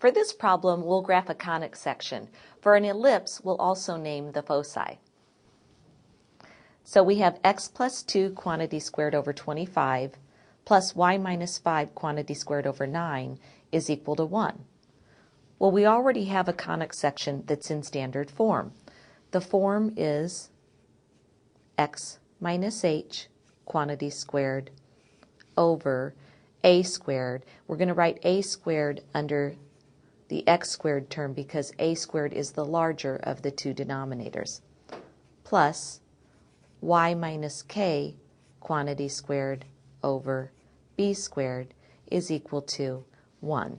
For this problem, we'll graph a conic section. For an ellipse, we'll also name the foci. So we have x plus 2 quantity squared over 25 plus y minus 5 quantity squared over 9 is equal to 1. Well, we already have a conic section that's in standard form. The form is x minus h quantity squared over a squared. We're going to write a squared under the x squared term because a squared is the larger of the two denominators, plus y minus k quantity squared over b squared is equal to 1.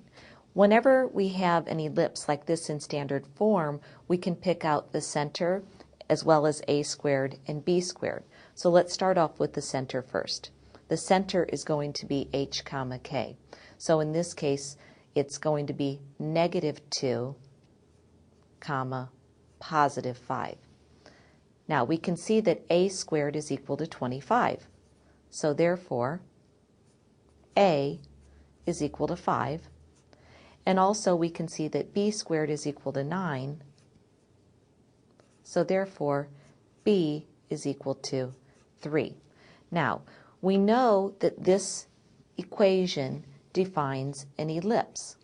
Whenever we have an ellipse like this in standard form, we can pick out the center as well as a squared and b squared. So let's start off with the center first. The center is going to be h comma k. So in this case, it's going to be negative 2 comma positive 5. Now we can see that a squared is equal to 25. So therefore, a is equal to 5. And also we can see that b squared is equal to 9. So therefore, b is equal to 3. Now, we know that this equation defines an ellipse.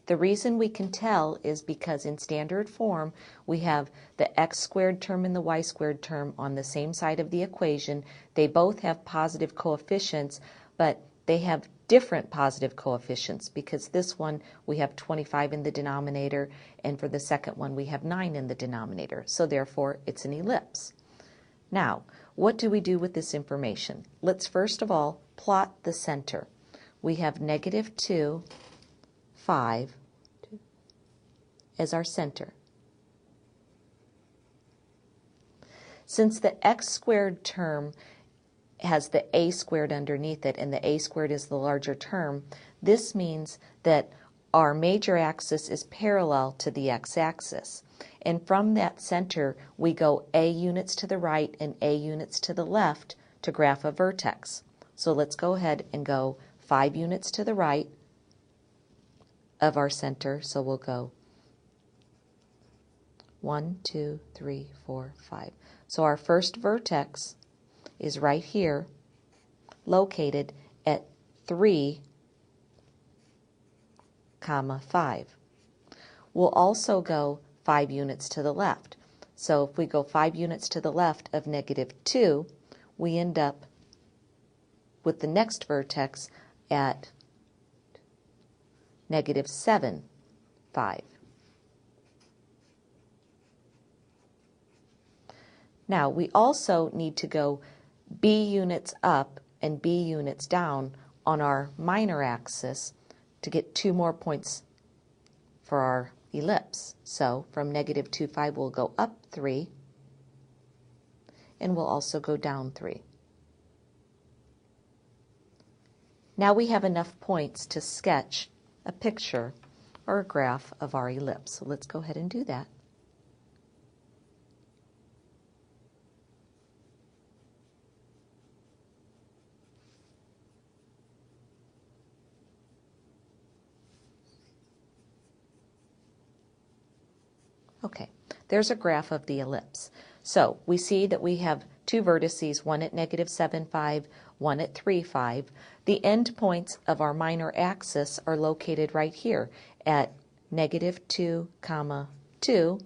The reason we can tell is because in standard form we have the x squared term and the y squared term on the same side of the equation. They both have positive coefficients, but they have different positive coefficients because this one we have 25 in the denominator and for the second one we have 9 in the denominator. So therefore it's an ellipse. Now, what do we do with this information? Let's first of all plot the center. We have negative 2, 5 as our center. Since the x squared term has the a squared underneath it and the a squared is the larger term, this means that our major axis is parallel to the x-axis. And from that center, we go a units to the right and a units to the left to graph a vertex. So let's go ahead and go 5 units to the right of our center. So we'll go 1, 2, 3, 4, 5. So our first vertex is right here, located at 3, 5. We'll also go 5 units to the left. So if we go 5 units to the left of negative 2, we end up with the next vertex at negative 7, 5. Now we also need to go b units up and b units down on our minor axis to get 2 more points for our ellipse. So from negative 2, 5, we'll go up 3, and we'll also go down 3. Now we have enough points to sketch a picture or a graph of our ellipse. So let's go ahead and do that. Okay, there's a graph of the ellipse. So we see that we have 2 vertices, one at negative 7, 5, one at 3, 5. The end points of our minor axis are located right here at negative 2, 2,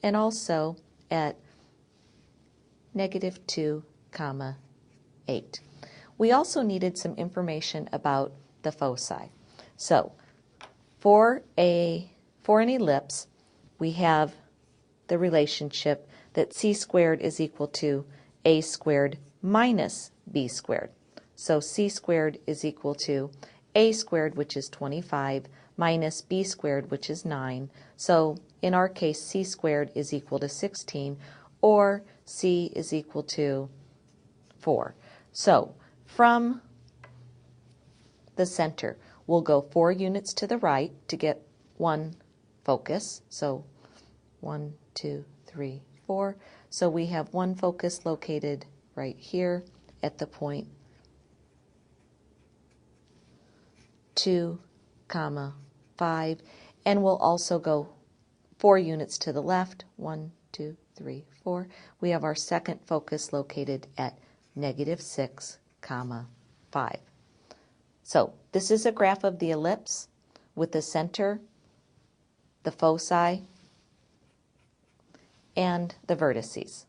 and also at negative 2, 8. We also needed some information about the foci. So for an ellipse, we have the relationship that c squared is equal to a squared minus b squared. So c squared is equal to a squared, which is 25, minus b squared, which is 9. So in our case, c squared is equal to 16, or c is equal to 4. So from the center, we'll go 4 units to the right to get 1 focus. So 1, 2, 3, 4. So we have 1 focus located right here at the point 2, 5, and we'll also go 4 units to the left. 1, 2, 3, 4. We have our second focus located at -6, 5. So this is a graph of the ellipse with the center, the foci, and the vertices.